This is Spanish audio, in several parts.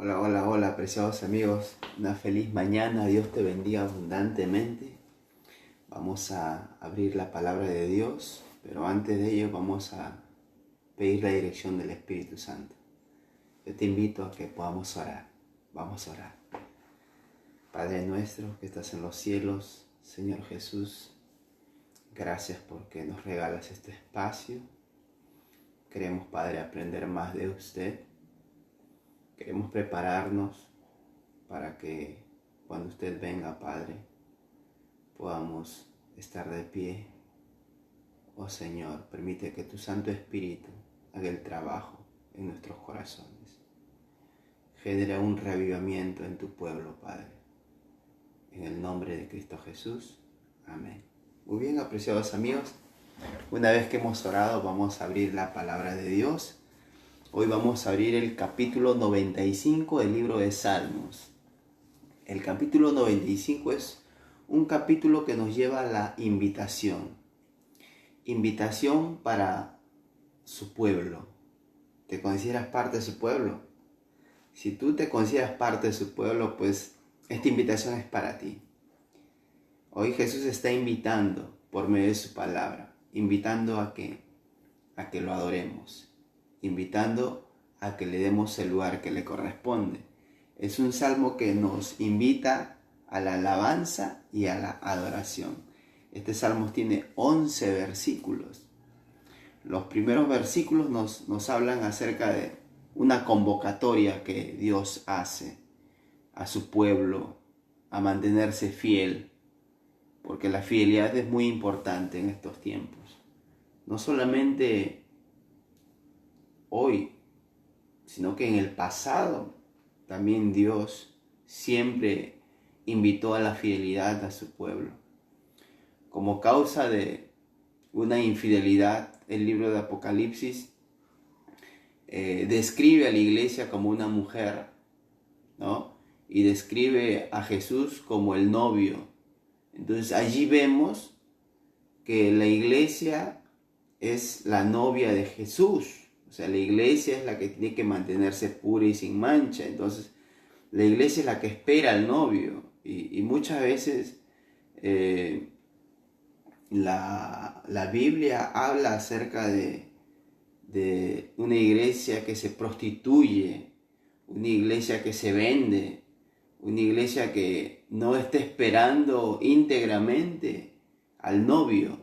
Hola, hola, hola, apreciados amigos. Una feliz mañana. Dios te bendiga abundantemente. Vamos a abrir la palabra de Dios, pero antes de ello vamos a pedir la dirección del Espíritu Santo. Yo te invito a que podamos orar. Vamos a orar. Padre nuestro que estás en los cielos, Señor Jesús, gracias porque nos regalas este espacio. Queremos, Padre, aprender más de usted. Queremos prepararnos para que cuando usted venga, Padre, podamos estar de pie. Oh Señor, permite que tu Santo Espíritu haga el trabajo en nuestros corazones. Genera un reavivamiento en tu pueblo, Padre. En el nombre de Cristo Jesús. Amén. Muy bien, apreciados amigos. Una vez que hemos orado, vamos a abrir la palabra de Dios. Hoy vamos a abrir el capítulo 95 del libro de Salmos. El capítulo 95 es un capítulo que nos lleva a la invitación. Invitación para su pueblo. ¿Te consideras parte de su pueblo? Si tú te consideras parte de su pueblo, pues esta invitación es para ti. Hoy Jesús está invitando por medio de su palabra, invitando a que lo adoremos, invitando a que le demos el lugar que le corresponde. Es un salmo que nos invita a la alabanza y a la adoración. Este salmo tiene 11 versículos. Los primeros versículos nos hablan acerca de una convocatoria que Dios hace a su pueblo a mantenerse fiel, porque la fidelidad es muy importante en estos tiempos. No solamente hoy, sino que en el pasado también Dios siempre invitó a la fidelidad a su pueblo. Como causa de una infidelidad, el libro de Apocalipsis describe a la iglesia como una mujer, ¿no? Y describe a Jesús como el novio. Entonces allí vemos que la iglesia es la novia de Jesús. O sea, la iglesia es la que tiene que mantenerse pura y sin mancha. Entonces, la iglesia es la que espera al novio. Y muchas veces la Biblia habla acerca de una iglesia que se prostituye, una iglesia que se vende, una iglesia que no está esperando íntegramente al novio.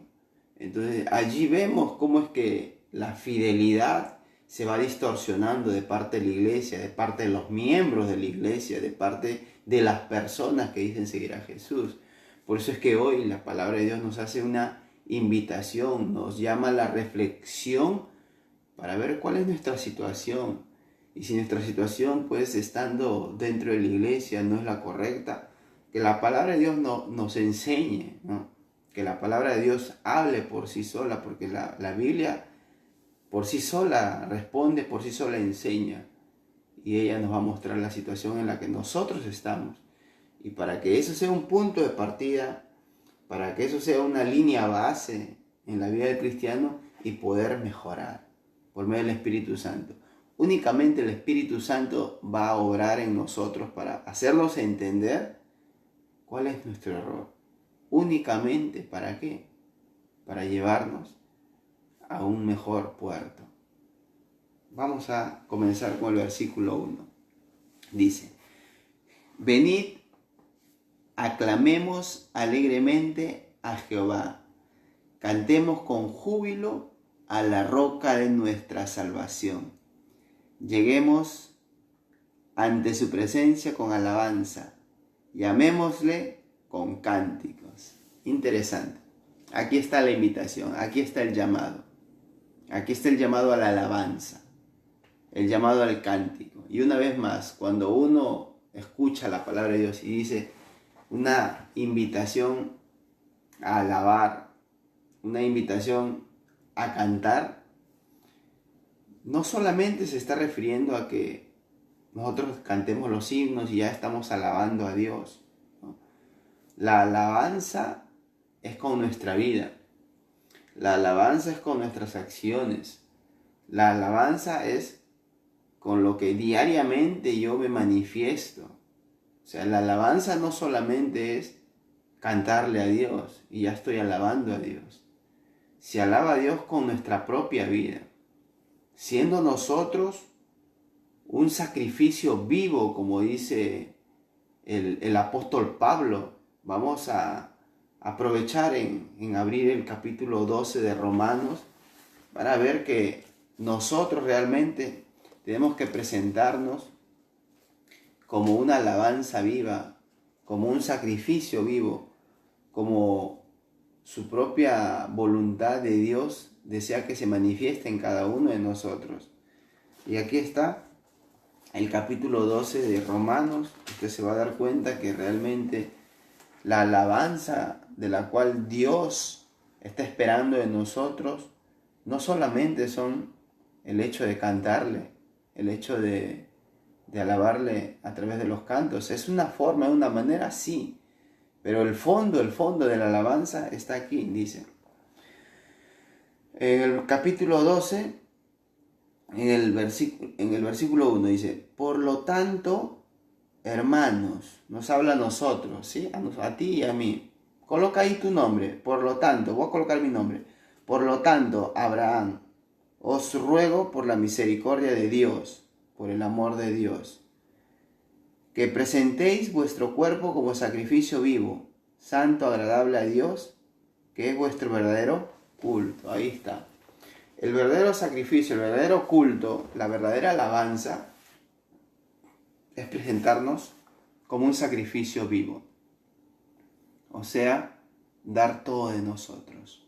Entonces allí vemos cómo es que la fidelidad se va distorsionando de parte de la iglesia, de parte de los miembros de la iglesia, de parte de las personas que dicen seguir a Jesús. Por eso es que hoy la palabra de Dios nos hace una invitación, nos llama a la reflexión para ver cuál es nuestra situación. Y si nuestra situación, pues estando dentro de la iglesia, no es la correcta, que la palabra de Dios nos enseñe, ¿no? Que la palabra de Dios hable por sí sola, porque la Biblia por sí sola responde, por sí sola enseña. Y ella nos va a mostrar la situación en la que nosotros estamos. Y para que eso sea un punto de partida, para que eso sea una línea base en la vida del cristiano y poder mejorar por medio del Espíritu Santo. Únicamente el Espíritu Santo va a obrar en nosotros para hacernos entender cuál es nuestro error. Únicamente, ¿para qué? Para llevarnos a un mejor puerto. Vamos a comenzar con el versículo 1. Dice: venid, aclamemos alegremente a Jehová, cantemos con júbilo a la roca de nuestra salvación. Lleguemos ante su presencia con alabanza, llamémosle con cánticos. Interesante. Aquí está la invitación, aquí está el llamado. Aquí está el llamado a la alabanza, el llamado al cántico. Y una vez más, cuando uno escucha la palabra de Dios y dice una invitación a alabar, una invitación a cantar, no solamente se está refiriendo a que nosotros cantemos los himnos y ya estamos alabando a Dios, ¿no? La alabanza es con nuestra vida. La alabanza es con nuestras acciones. La alabanza es con lo que diariamente yo me manifiesto. O sea, la alabanza no solamente es cantarle a Dios y ya estoy alabando a Dios. Se alaba a Dios con nuestra propia vida, siendo nosotros un sacrificio vivo, como dice el apóstol Pablo. Vamos a aprovechar en abrir el capítulo 12 de Romanos para ver que nosotros realmente tenemos que presentarnos como una alabanza viva, como un sacrificio vivo, como su propia voluntad de Dios desea que se manifieste en cada uno de nosotros. Y aquí está el capítulo 12 de Romanos. Usted se va a dar cuenta que realmente la alabanza de la cual Dios está esperando de nosotros no solamente son el hecho de cantarle, el hecho de alabarle a través de los cantos. Es una forma, una manera, sí. Pero el fondo de la alabanza está aquí, dice. En el capítulo 12, en el versículo 1 dice: por lo tanto, hermanos, nos habla a nosotros, ¿sí? A ti y a mí. Coloca ahí tu nombre. Por lo tanto, voy a colocar mi nombre. Por lo tanto, Abraham, os ruego por la misericordia de Dios, por el amor de Dios, que presentéis vuestro cuerpo como sacrificio vivo, santo, agradable a Dios, que es vuestro verdadero culto. Ahí está. El verdadero sacrificio, el verdadero culto, la verdadera alabanza es presentarnos como un sacrificio vivo. O sea, dar todo de nosotros.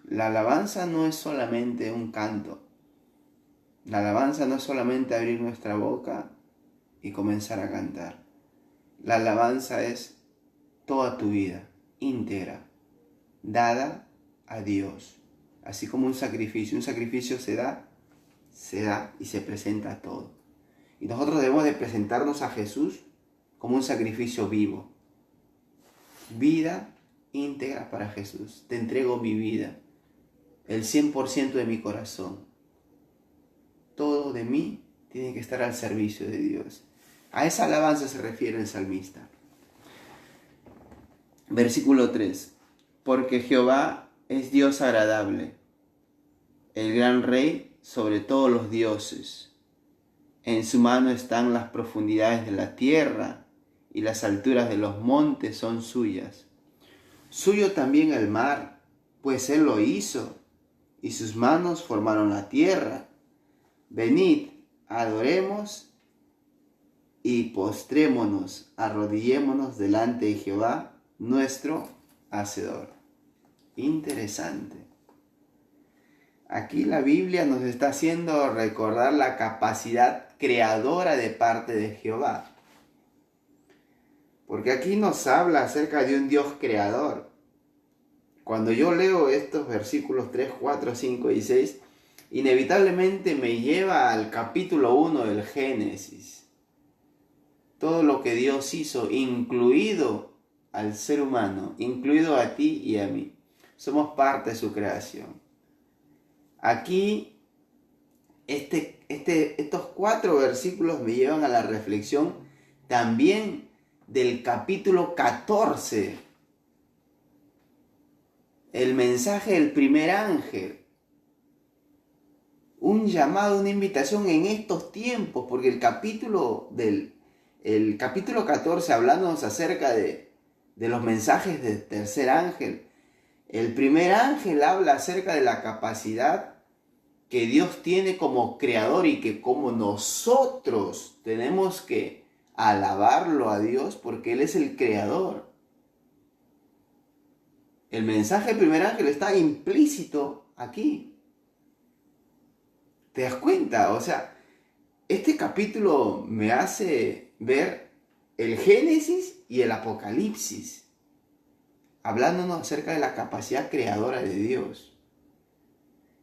La alabanza no es solamente un canto. La alabanza no es solamente abrir nuestra boca y comenzar a cantar. La alabanza es toda tu vida íntegra, dada a Dios. Así como un sacrificio se da y se presenta a todo. Y nosotros debemos de presentarnos a Jesús como un sacrificio vivo. Vida íntegra para Jesús. Te entrego mi vida, el 100% de mi corazón. Todo de mí tiene que estar al servicio de Dios. A esa alabanza se refiere el salmista. Versículo 3. Porque Jehová es Dios agradable, el gran Rey sobre todos los dioses. En su mano están las profundidades de la tierra, y las alturas de los montes son suyas. Suyo también el mar, pues él lo hizo, y sus manos formaron la tierra. Venid, adoremos y postrémonos, arrodillémonos delante de Jehová, nuestro Hacedor. Interesante. Aquí la Biblia nos está haciendo recordar la capacidad creadora de parte de Jehová. Porque aquí nos habla acerca de un Dios creador. Cuando yo leo estos versículos 3, 4, 5 y 6, inevitablemente me lleva al capítulo 1 del Génesis. Todo lo que Dios hizo, incluido al ser humano, incluido a ti y a mí. Somos parte de su creación. Aquí, estos 4 versículos me llevan a la reflexión también del capítulo 14. El mensaje del primer ángel. Un llamado, una invitación en estos tiempos, porque el capítulo 14, hablándonos acerca de los mensajes del tercer ángel, el primer ángel habla acerca de la capacidad que Dios tiene como creador y que como nosotros tenemos que alabarlo a Dios porque Él es el creador. El mensaje del primer ángel está implícito aquí. ¿Te das cuenta? O sea, este capítulo me hace ver el Génesis y el Apocalipsis, hablándonos acerca de la capacidad creadora de Dios.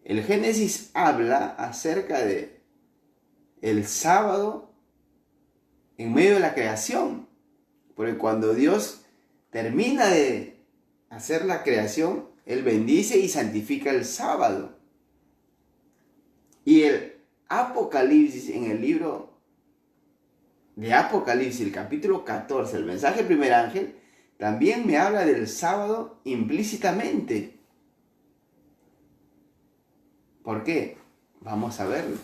El Génesis habla acerca de el sábado en medio de la creación, porque cuando Dios termina de hacer la creación, Él bendice y santifica el sábado. Y Apocalipsis, en el libro de Apocalipsis, el capítulo 14, el mensaje del primer ángel, también me habla del sábado implícitamente. ¿Por qué? Vamos a verlo.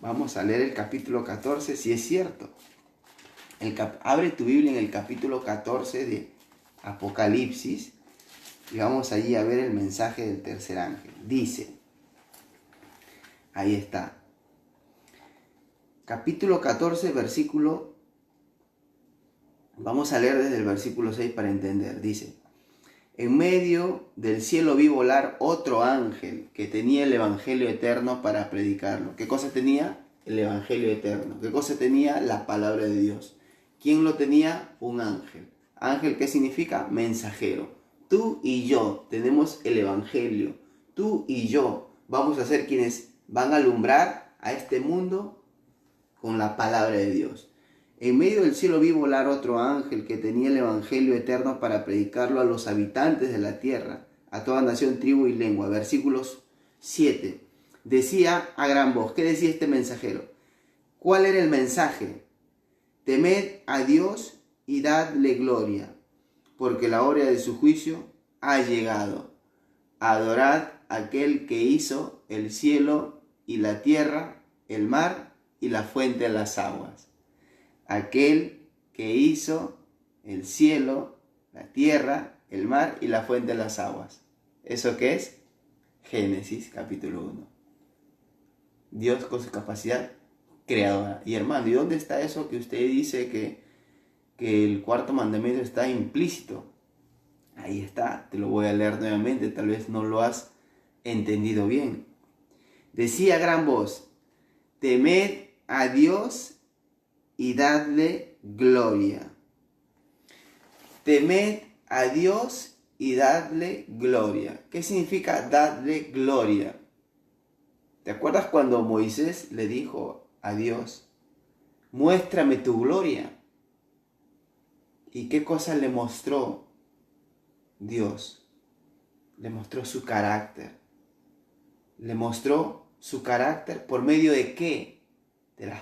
Vamos a leer el capítulo 14 si es cierto. Abre tu Biblia en el capítulo 14 de Apocalipsis y vamos allí a ver el mensaje del tercer ángel. Dice, ahí está. Capítulo 14, versículo. Vamos a leer desde el versículo 6 para entender. Dice, en medio del cielo vi volar otro ángel que tenía el evangelio eterno para predicarlo. ¿Qué cosa tenía? El evangelio eterno. ¿Qué cosa tenía? La palabra de Dios. ¿Quién lo tenía? Un ángel. Ángel, ¿qué significa? Mensajero. Tú y yo tenemos el evangelio. Tú y yo vamos a ser quienes van a alumbrar a este mundo con la palabra de Dios. En medio del cielo vi volar otro ángel que tenía el evangelio eterno para predicarlo a los habitantes de la tierra, a toda nación, tribu y lengua. Versículos 7. Decía a gran voz, ¿qué decía este mensajero? ¿Cuál era el mensaje? Temed a Dios y dadle gloria, porque la hora de su juicio ha llegado. Adorad a aquel que hizo el cielo y la tierra, el mar y la fuente de las aguas. Aquel que hizo el cielo, la tierra, el mar y la fuente de las aguas. ¿Eso qué es? Génesis capítulo 1. Dios con su capacidad creadora. Y hermano, ¿y dónde está eso que usted dice que el cuarto mandamiento está implícito? Ahí está, te lo voy a leer nuevamente, tal vez no lo has entendido bien. Decía a gran voz, temed a Dios y dadle gloria. Temed a Dios y dadle gloria. ¿Qué significa dadle gloria? ¿Te acuerdas cuando Moisés le dijo a Dios, muéstrame tu gloria? ¿Y qué cosa le mostró Dios? Le mostró su carácter. Le mostró su carácter por medio de ¿qué? De las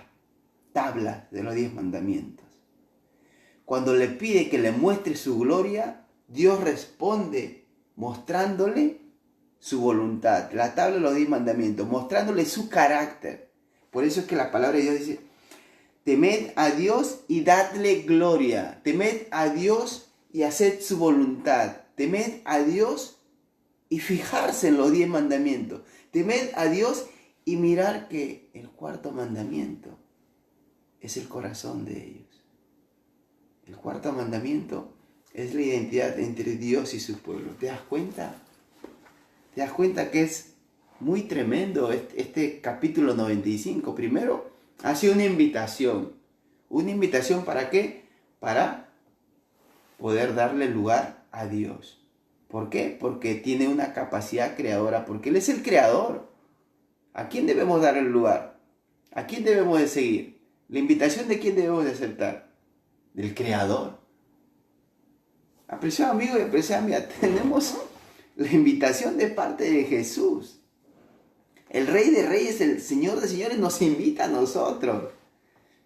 tablas de los 10 mandamientos. Cuando le pide que le muestre su gloria, Dios responde mostrándole su voluntad. La tabla de los 10 mandamientos, mostrándole su carácter. Por eso es que la palabra de Dios dice, temed a Dios y dadle gloria. Temed a Dios y haced su voluntad. Temed a Dios y fijarse en los 10 mandamientos. Temed a Dios y mirar que el cuarto mandamiento es el corazón de ellos. El cuarto mandamiento es la identidad entre Dios y su pueblo. ¿Te das cuenta? ¿Te das cuenta que es muy tremendo este capítulo 95? Primero, hace una invitación. ¿Una invitación para qué? Para poder darle lugar a Dios. ¿Por qué? Porque tiene una capacidad creadora, porque Él es el creador. ¿A quién debemos dar el lugar? ¿A quién debemos de seguir? ¿La invitación de quién debemos de aceptar? Del creador. Apreciado amigo y apreciada amiga, tenemos la invitación de parte de Jesús. El Rey de Reyes, el Señor de Señores nos invita a nosotros.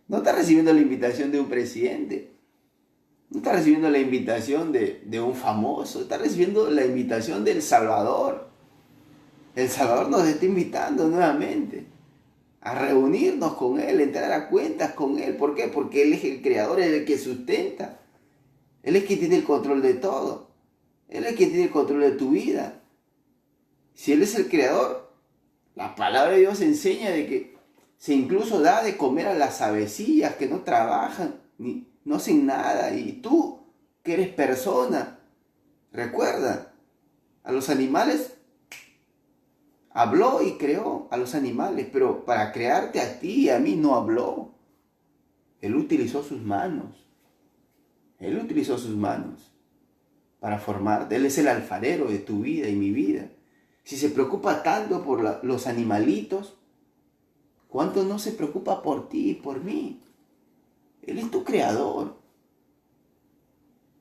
No está recibiendo la invitación de un presidente. No está recibiendo la invitación de un famoso. Está recibiendo la invitación del Salvador. El Salvador nos está invitando nuevamente a reunirnos con Él, a entrar a cuentas con Él. ¿Por qué? Porque Él es el creador, Él es el que sustenta. Él es quien tiene el control de todo. Él es quien tiene el control de tu vida. Si Él es el creador, la palabra de Dios enseña de que se incluso da de comer a las avecillas que no trabajan, no hacen nada. Y tú, que eres persona, recuerda, a los animales habló y creó a los animales, pero para crearte a ti y a mí no habló. Él utilizó sus manos. Él utilizó sus manos para formarte. Él es el alfarero de tu vida y mi vida. Si se preocupa tanto por los animalitos, ¿cuánto no se preocupa por ti y por mí? Él es tu creador.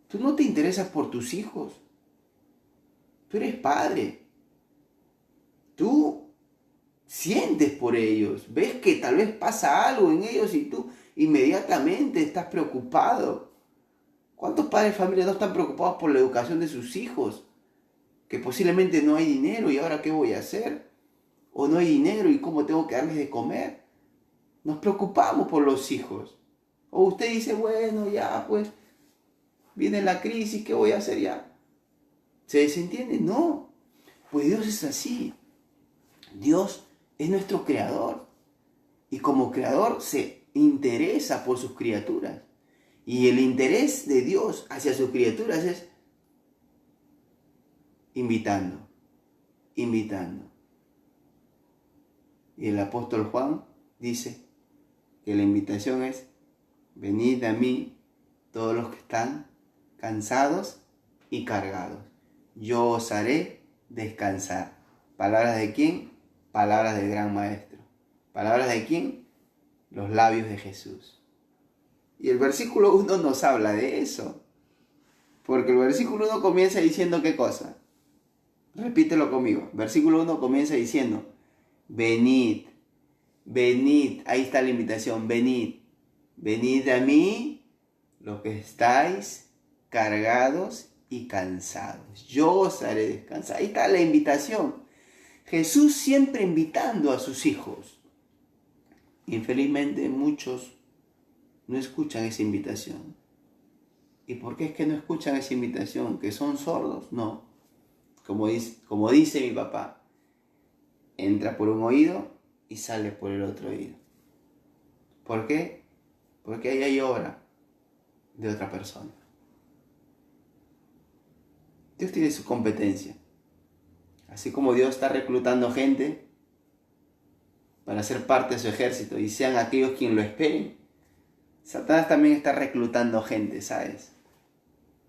Tú no te interesas por tus hijos. Tú eres padre. Tú sientes por ellos, ves que tal vez pasa algo en ellos y tú inmediatamente estás preocupado. ¿Cuántos padres de familia no están preocupados por la educación de sus hijos? Que posiblemente no hay dinero y ahora ¿qué voy a hacer? O no hay dinero y cómo tengo que darles de comer. Nos preocupamos por los hijos. O usted dice, bueno, ya pues viene la crisis, ¿qué voy a hacer ya? ¿Se desentiende? No, pues Dios es así. Dios es nuestro creador y como creador se interesa por sus criaturas. Y el interés de Dios hacia sus criaturas es invitando. Y el apóstol Juan dice que la invitación es: venid a mí todos los que están cansados y cargados. Yo os haré descansar. ¿Palabras de quién? Palabras del gran maestro. ¿Palabras de quién? Los labios de Jesús. Y el versículo 1 nos habla de eso. Porque el versículo 1 comienza diciendo ¿qué cosa? Repítelo conmigo. Versículo 1 comienza diciendo: venid, venid. Ahí está la invitación. Venid. Venid a mí los que estáis cargados y cansados. Yo os haré descansar. Ahí está la invitación. Jesús siempre invitando a sus hijos. Infelizmente muchos no escuchan esa invitación. ¿Y por qué es que no escuchan esa invitación? ¿Que son sordos? No. Como dice mi papá, entra por un oído y sale por el otro oído. ¿Por qué? Porque ahí hay obra de otra persona. Dios tiene su competencia. Así como Dios está reclutando gente para ser parte de su ejército y sean aquellos quienes lo esperen, Satanás también está reclutando gente, ¿sabes?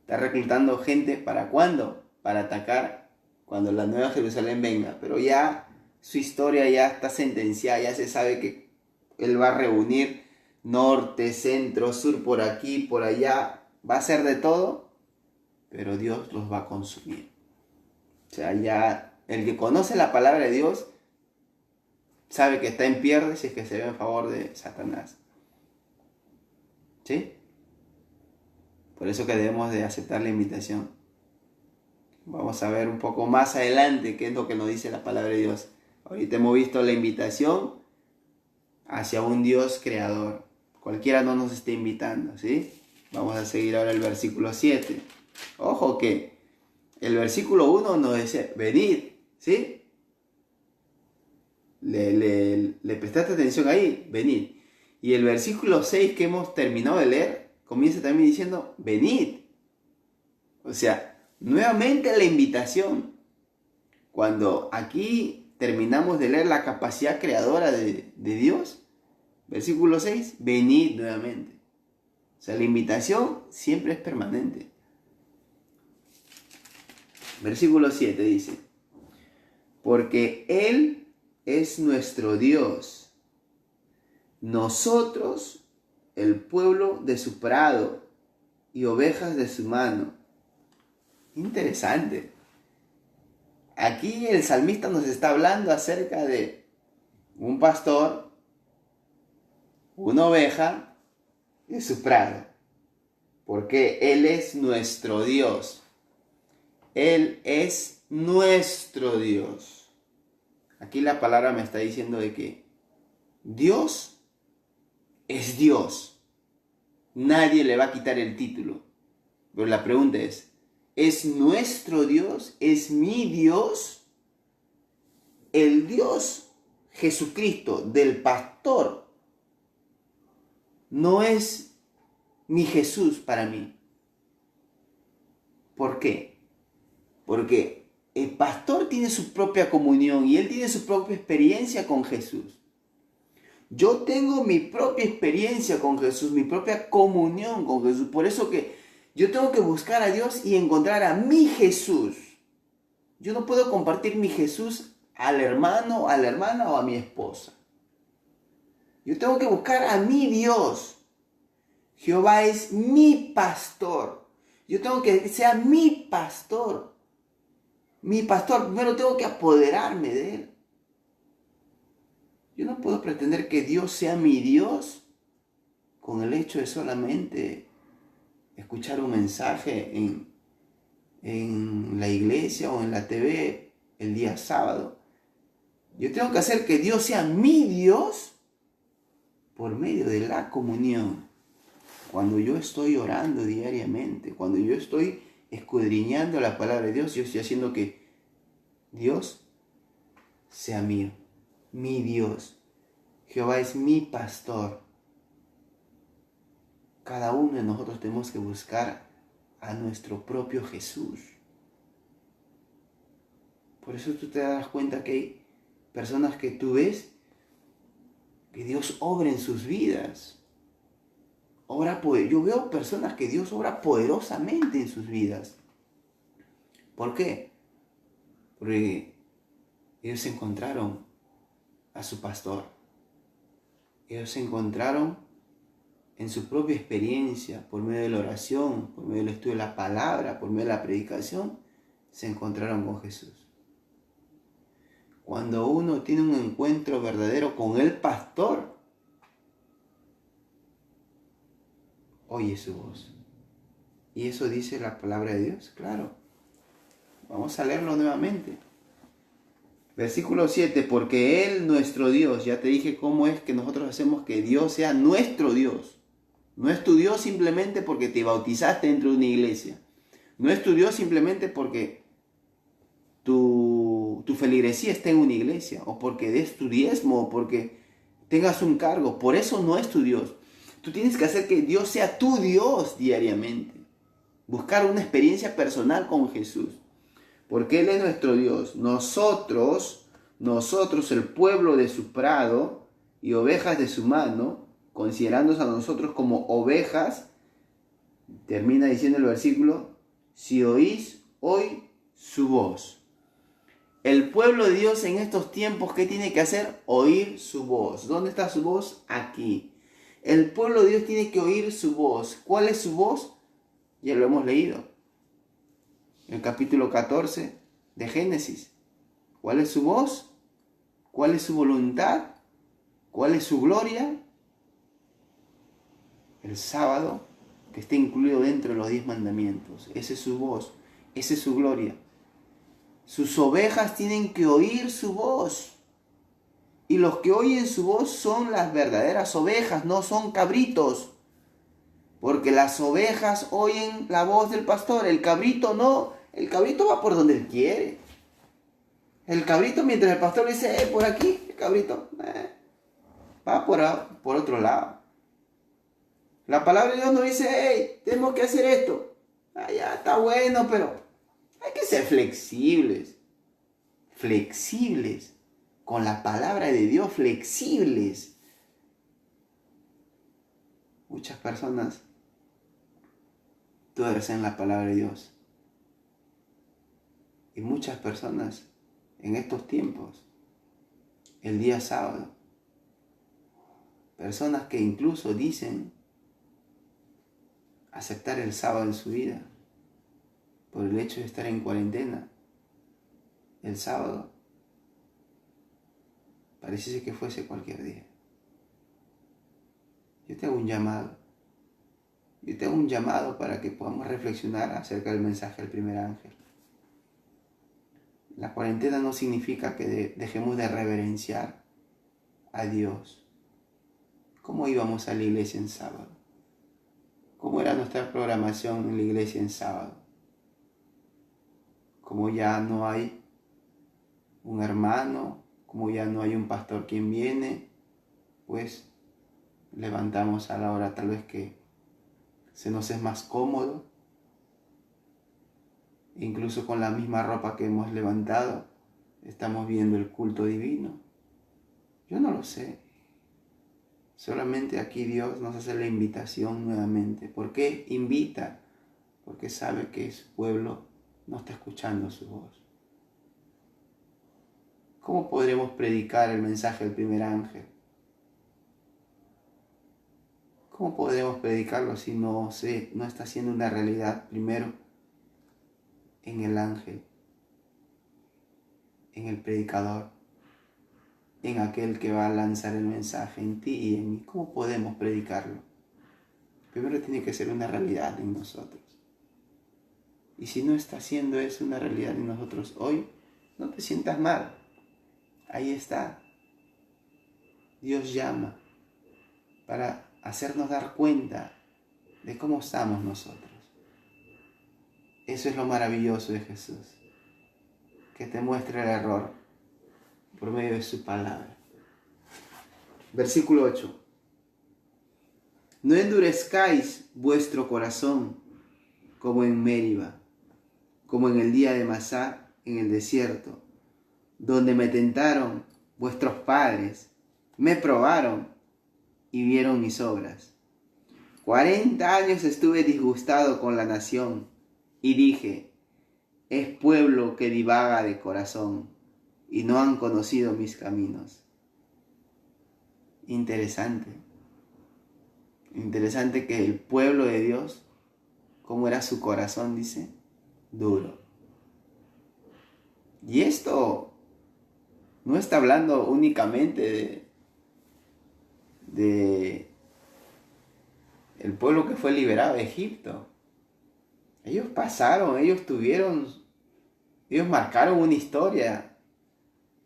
Está reclutando gente ¿para cuándo? Para atacar cuando la Nueva Jerusalén venga. Pero ya su historia ya está sentenciada, ya se sabe que Él va a reunir norte, centro, sur, por aquí, por allá. Va a hacer de todo, pero Dios los va a consumir. O sea, ya el que conoce la palabra de Dios sabe que está en pierde si es que se ve en favor de Satanás. ¿Sí? Por eso que debemos de aceptar la invitación. Vamos a ver un poco más adelante qué es lo que nos dice la palabra de Dios. Ahorita hemos visto la invitación hacia un Dios creador. Cualquiera no nos esté invitando, ¿sí? Vamos a seguir ahora el versículo 7. Ojo que el versículo 1 nos dice, venid, ¿sí? Le prestaste atención ahí, venid. Y el versículo 6 que hemos terminado de leer comienza también diciendo, venid. O sea, nuevamente la invitación. Cuando aquí terminamos de leer la capacidad creadora de Dios, versículo 6, venid nuevamente. O sea, la invitación siempre es permanente. Versículo 7 dice, porque Él es nuestro Dios, nosotros el pueblo de su prado y ovejas de su mano. Interesante. Aquí el salmista nos está hablando acerca de un pastor, una oveja de su prado. Porque Él es nuestro Dios. Él es nuestro Dios. Aquí la palabra me está diciendo de que Dios es Dios. Nadie le va a quitar el título. Pero la pregunta ¿es nuestro Dios? ¿Es mi Dios? El Dios Jesucristo del pastor no es mi Jesús para mí. ¿Por qué? Porque el pastor tiene su propia comunión y él tiene su propia experiencia con Jesús. Yo tengo mi propia experiencia con Jesús, mi propia comunión con Jesús. Por eso que yo tengo que buscar a Dios y encontrar a mi Jesús. Yo no puedo compartir mi Jesús al hermano, a la hermana o a mi esposa. Yo tengo que buscar a mi Dios. Jehová es mi pastor. Yo tengo que ser mi pastor. Mi pastor, primero tengo que apoderarme de él. Yo no puedo pretender que Dios sea mi Dios con el hecho de solamente escuchar un mensaje en la iglesia o en la TV el día sábado. Yo tengo que hacer que Dios sea mi Dios por medio de la comunión. Cuando yo estoy orando diariamente, cuando yo estoy escudriñando la palabra de Dios, yo estoy haciendo que Dios sea mío, mi Dios. Jehová es mi pastor. Cada uno de nosotros tenemos que buscar a nuestro propio Jesús. Por eso tú te das cuenta que hay personas que tú ves que Dios obra en sus vidas. Yo veo personas que Dios obra poderosamente en sus vidas. ¿Por qué? Porque ellos encontraron a su pastor. Ellos se encontraron en su propia experiencia, por medio de la oración, por medio del estudio de la palabra, por medio de la predicación, se encontraron con Jesús. Cuando uno tiene un encuentro verdadero con el pastor, oye su voz. ¿Y eso dice la palabra de Dios? Claro. Vamos a leerlo nuevamente. Versículo 7, porque Él, nuestro Dios, ya te dije cómo es que nosotros hacemos que Dios sea nuestro Dios. No es tu Dios simplemente porque te bautizaste dentro de una iglesia. No es tu Dios simplemente porque tu feligresía está en una iglesia, o porque des tu diezmo, o porque tengas un cargo. Por eso no es tu Dios. Tú tienes que hacer que Dios sea tu Dios diariamente. Buscar una experiencia personal con Jesús. Porque Él es nuestro Dios. Nosotros, el pueblo de su prado y ovejas de su mano, considerándonos a nosotros como ovejas, termina diciendo el versículo, si oís hoy su voz. El pueblo de Dios en estos tiempos, ¿qué tiene que hacer? Oír su voz. ¿Dónde está su voz? Aquí. El pueblo de Dios tiene que oír su voz. ¿Cuál es su voz? Ya lo hemos leído. El capítulo 14 de Génesis. ¿Cuál es su voz? ¿Cuál es su voluntad? ¿Cuál es su gloria? El sábado, que está incluido dentro de los 10 mandamientos. Esa es su voz. Esa es su gloria. Sus ovejas tienen que oír su voz. Y los que oyen su voz son las verdaderas ovejas, no son cabritos. Porque las ovejas oyen la voz del pastor, el cabrito no. El cabrito va por donde él quiere. El cabrito, mientras el pastor le dice, por aquí, el cabrito va por otro lado. La palabra de Dios nos dice, hey, tenemos que hacer esto. Ya está bueno, pero hay que ser flexibles. Flexibles. Con la palabra de Dios, flexibles. Muchas personas tuercen la palabra de Dios. Y muchas personas en estos tiempos, el día sábado, personas que incluso dicen aceptar el sábado en su vida por el hecho de estar en cuarentena, el sábado pareciese que fuese cualquier día. Yo te hago un llamado. Yo te hago un llamado para que podamos reflexionar acerca del mensaje del primer ángel. La cuarentena no significa que dejemos de reverenciar a Dios. ¿Cómo íbamos a la iglesia en sábado? ¿Cómo era nuestra programación en la iglesia en sábado? Como ya no hay un hermano, como ya no hay un pastor quien viene, pues levantamos a la hora tal vez que se nos es más cómodo. Incluso con la misma ropa que hemos levantado, estamos viendo el culto divino. Yo no lo sé. Solamente aquí Dios nos hace la invitación nuevamente. ¿Por qué invita? Porque sabe que su pueblo no está escuchando su voz. ¿Cómo podremos predicar el mensaje del primer ángel? ¿Cómo podremos predicarlo si no está siendo una realidad primero en el ángel, en el predicador? en aquel que va a lanzar el mensaje, en ti y en mí. ¿Cómo podemos predicarlo? Primero tiene que ser una realidad en nosotros. Y si no está haciendo eso una realidad en nosotros hoy, no te sientas mal. Ahí está. Dios llama para hacernos dar cuenta de cómo estamos nosotros. Eso es lo maravilloso de Jesús, que te muestra el error por medio de su palabra. Versículo 8. No endurezcáis vuestro corazón como en Meriba, como en el día de Masá en el desierto, donde me tentaron vuestros padres, me probaron y vieron mis obras. 40 años estuve disgustado con la nación y dije, es pueblo que divaga de corazón y no han conocido mis caminos. Interesante que el pueblo de Dios, ¿cómo era su corazón? Dice, duro. Y esto no está hablando únicamente de el pueblo que fue liberado de Egipto. Ellos pasaron, ellos marcaron una historia.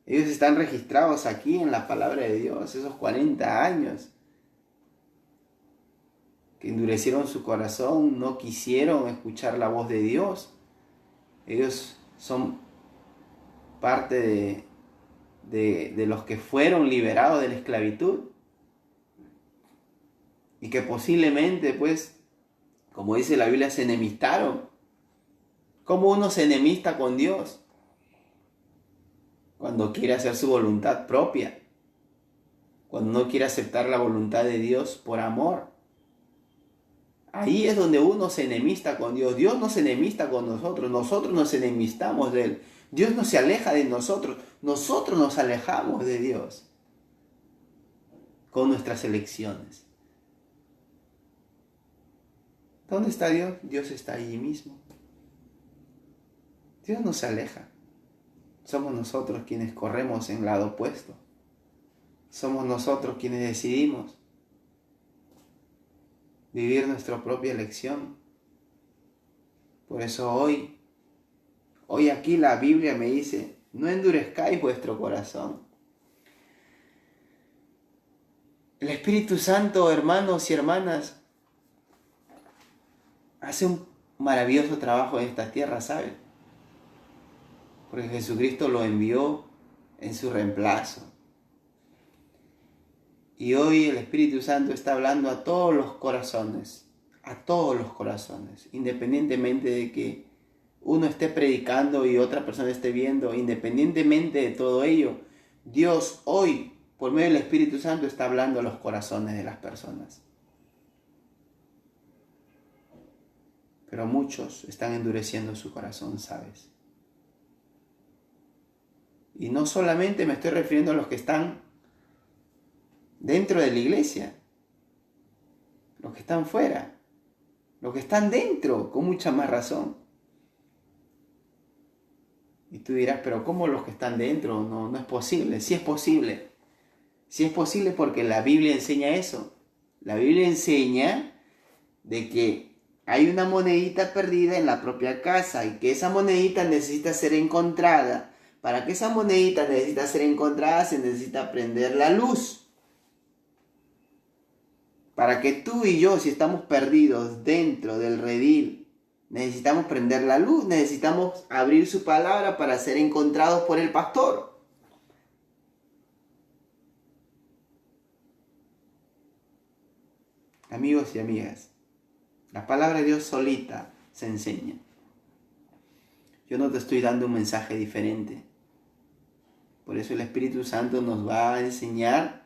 Ellos están registrados aquí en la palabra de Dios, esos 40 años que endurecieron su corazón, no quisieron escuchar la voz de Dios. Ellos son parte de los que fueron liberados de la esclavitud y que posiblemente, pues, como dice la Biblia, se enemistaron. ¿Cómo uno se enemista con Dios? Cuando quiere hacer su voluntad propia, cuando no quiere aceptar la voluntad de Dios por amor. Ahí es donde uno se enemista con Dios. Dios no se enemista con nosotros, nosotros nos enemistamos de Él. Dios no se aleja de nosotros, nosotros nos alejamos de Dios con nuestras elecciones. ¿Dónde está Dios? Dios está allí mismo. Dios no se aleja. Somos nosotros quienes corremos en el lado opuesto. Somos nosotros quienes decidimos vivir nuestra propia elección. Por eso hoy aquí la Biblia me dice, no endurezcáis vuestro corazón. El Espíritu Santo, hermanos y hermanas, hace un maravilloso trabajo en esta tierra, ¿saben? Porque Jesucristo lo envió en su reemplazo. Y hoy el Espíritu Santo está hablando a todos los corazones, independientemente de que uno esté predicando y otra persona esté viendo, independientemente de todo ello, Dios hoy, por medio del Espíritu Santo, está hablando a los corazones de las personas. Pero muchos están endureciendo su corazón, ¿sabes? Y no solamente me estoy refiriendo a los que están dentro de la iglesia, los que están fuera, los que están dentro, con mucha más razón. Y tú dirás, pero ¿cómo los que están dentro? No es posible. Sí es posible. Sí es posible porque la Biblia enseña eso. La Biblia enseña de que hay una monedita perdida en la propia casa y que esa monedita necesita ser encontrada. Para que esa monedita necesita ser encontrada se necesita prender la luz. Para que tú y yo, si estamos perdidos dentro del redil, necesitamos prender la luz, necesitamos abrir su palabra para ser encontrados por el pastor. Amigos y amigas, la palabra de Dios solita se enseña. Yo no te estoy dando un mensaje diferente. Por eso el Espíritu Santo nos va a enseñar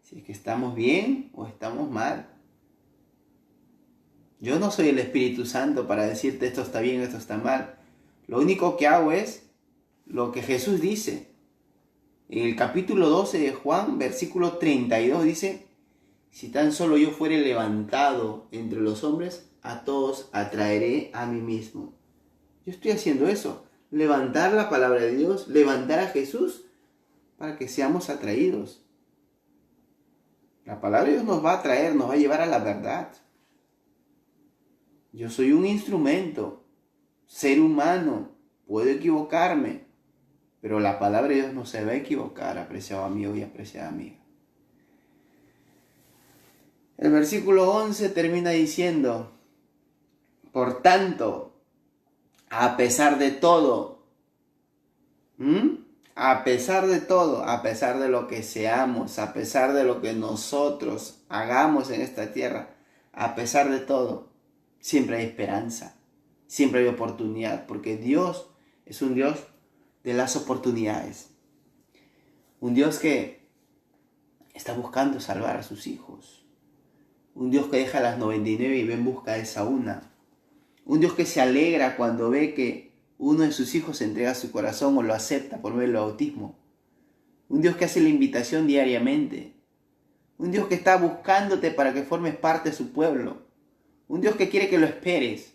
si es que estamos bien o estamos mal. Yo no soy el Espíritu Santo para decirte esto está bien, esto está mal. Lo único que hago es lo que Jesús dice. En el capítulo 12 de Juan, versículo 32 dice, si tan solo yo fuere levantado entre los hombres, a todos atraeré a mí mismo. Yo estoy haciendo eso. Levantar la palabra de Dios, levantar a Jesús para que seamos atraídos. La palabra de Dios nos va a atraer, nos va a llevar a la verdad. Yo soy un instrumento, ser humano, puedo equivocarme, pero la palabra de Dios no se va a equivocar, apreciado amigo y apreciada amiga. El versículo 11 termina diciendo, por tanto, a pesar de todo, a pesar de todo, a pesar de lo que seamos, a pesar de lo que nosotros hagamos en esta tierra, a pesar de todo, siempre hay esperanza, siempre hay oportunidad, porque Dios es un Dios de las oportunidades. Un Dios que está buscando salvar a sus hijos. Un Dios que deja las 99 y va en busca de esa una. Un Dios que se alegra cuando ve que uno de sus hijos entrega su corazón o lo acepta por medio del bautismo. Un Dios que hace la invitación diariamente. Un Dios que está buscándote para que formes parte de su pueblo. Un Dios que quiere que lo esperes.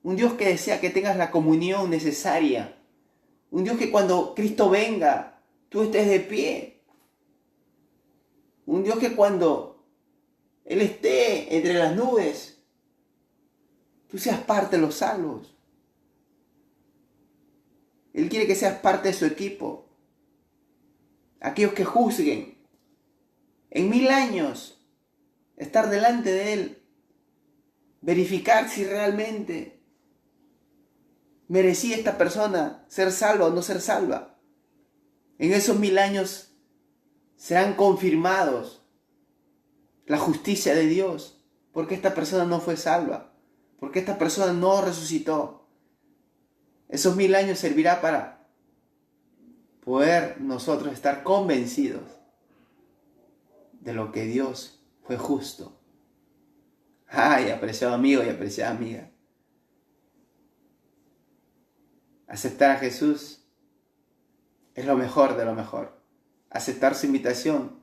Un Dios que desea que tengas la comunión necesaria. Un Dios que cuando Cristo venga, tú estés de pie. Un Dios que cuando Él esté entre las nubes, tú seas parte de los salvos. Él quiere que seas parte de su equipo. Aquellos que juzguen. En 1000 años, estar delante de Él. Verificar si realmente merecía esta persona ser salva o no ser salva. En esos 1000 años serán confirmados la justicia de Dios. Porque esta persona no fue salva. Porque esta persona no resucitó. Esos 1000 años servirá para poder nosotros estar convencidos de lo que Dios fue justo. Ay, apreciado amigo y apreciada amiga. Aceptar a Jesús es lo mejor de lo mejor. Aceptar su invitación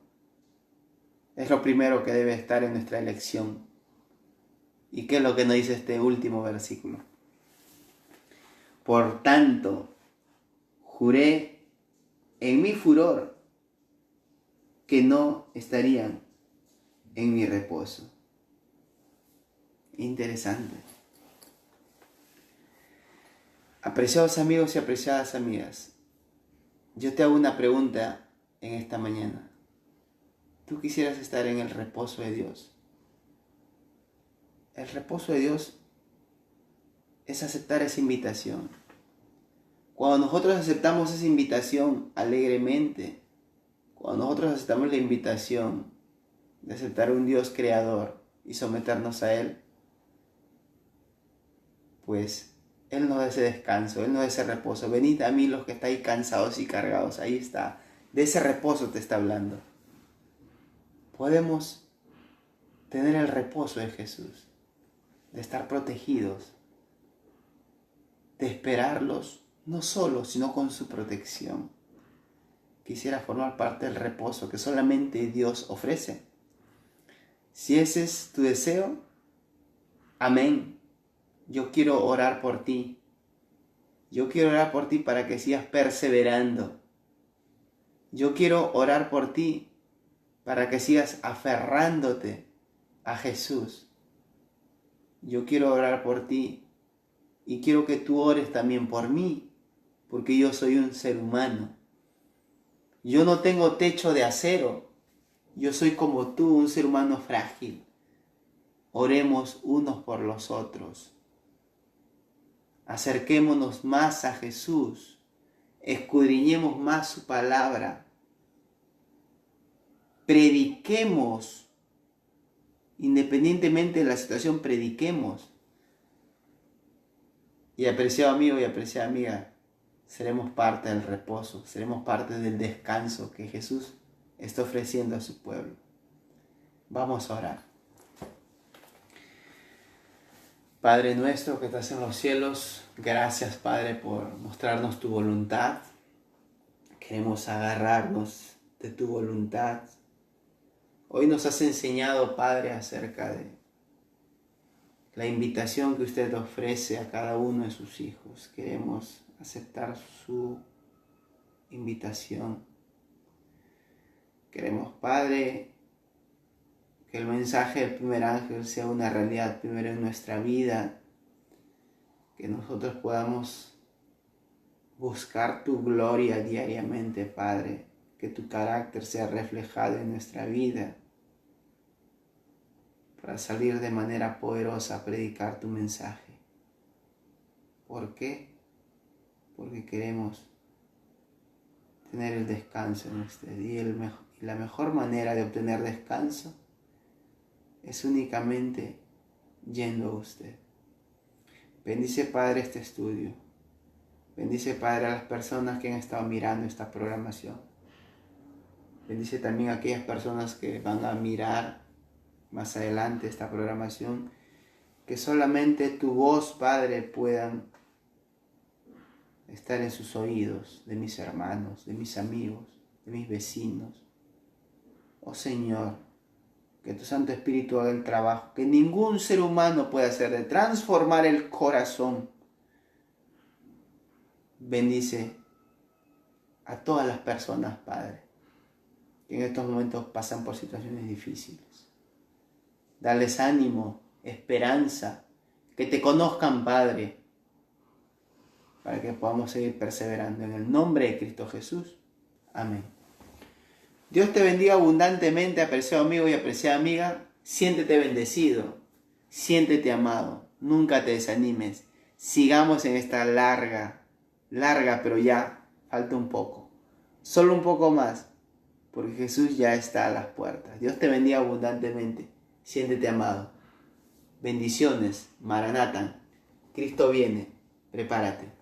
es lo primero que debe estar en nuestra elección. ¿Y qué es lo que nos dice este último versículo? Por tanto, juré en mi furor que no estarían en mi reposo. Interesante. Apreciados amigos y apreciadas amigas, yo te hago una pregunta en esta mañana. ¿Tú quisieras estar en el reposo de Dios? El reposo de Dios es aceptar esa invitación. Cuando nosotros aceptamos esa invitación alegremente, cuando nosotros aceptamos la invitación de aceptar a un Dios creador y someternos a Él, pues Él nos da ese descanso, Él nos da ese reposo. Venid a mí los que estáis cansados y cargados, ahí está. De ese reposo te está hablando. Podemos tener el reposo de Jesús, de estar protegidos, de esperarlos, no solo, sino con su protección. Quisiera formar parte del reposo que solamente Dios ofrece. Si ese es tu deseo, amén. Yo quiero orar por ti. Yo quiero orar por ti para que sigas perseverando. Yo quiero orar por ti para que sigas aferrándote a Jesús. Yo quiero orar por ti y quiero que tú ores también por mí, porque yo soy un ser humano. Yo no tengo techo de acero. Yo soy como tú, un ser humano frágil. Oremos unos por los otros. Acerquémonos más a Jesús. Escudriñemos más su palabra. Prediquemos. Independientemente de la situación, prediquemos. Y apreciado amigo y apreciada amiga, seremos parte del reposo, seremos parte del descanso que Jesús está ofreciendo a su pueblo. Vamos a orar. Padre nuestro que estás en los cielos, gracias Padre por mostrarnos tu voluntad. Queremos agarrarnos de tu voluntad. Hoy nos has enseñado, Padre, acerca de la invitación que usted ofrece a cada uno de sus hijos. Queremos aceptar su invitación. Queremos, Padre, que el mensaje del primer ángel sea una realidad primero en nuestra vida, que nosotros podamos buscar tu gloria diariamente, Padre, que tu carácter sea reflejado en nuestra vida, para salir de manera poderosa a predicar tu mensaje. ¿Por qué? Porque queremos tener el descanso en usted, y la mejor manera de obtener descanso es únicamente yendo a usted. Bendice, Padre, este estudio. Bendice, Padre, a las personas que han estado mirando esta programación. Bendice también a aquellas personas que van a mirar más adelante esta programación, que solamente tu voz, Padre, puedan estar en sus oídos, de mis hermanos, de mis amigos, de mis vecinos. Oh Señor, que tu Santo Espíritu haga el trabajo que ningún ser humano puede hacer, de transformar el corazón. Bendice a todas las personas, Padre, que en estos momentos pasan por situaciones difíciles. Darles ánimo, esperanza, que te conozcan, Padre, para que podamos seguir perseverando. En el nombre de Cristo Jesús. Amén. Dios te bendiga abundantemente, apreciado amigo y apreciada amiga. Siéntete bendecido, siéntete amado, nunca te desanimes. Sigamos en esta larga, pero ya falta un poco. Solo un poco más, porque Jesús ya está a las puertas. Dios te bendiga abundantemente, siéntete amado. Bendiciones, Maranatha. Cristo viene, prepárate.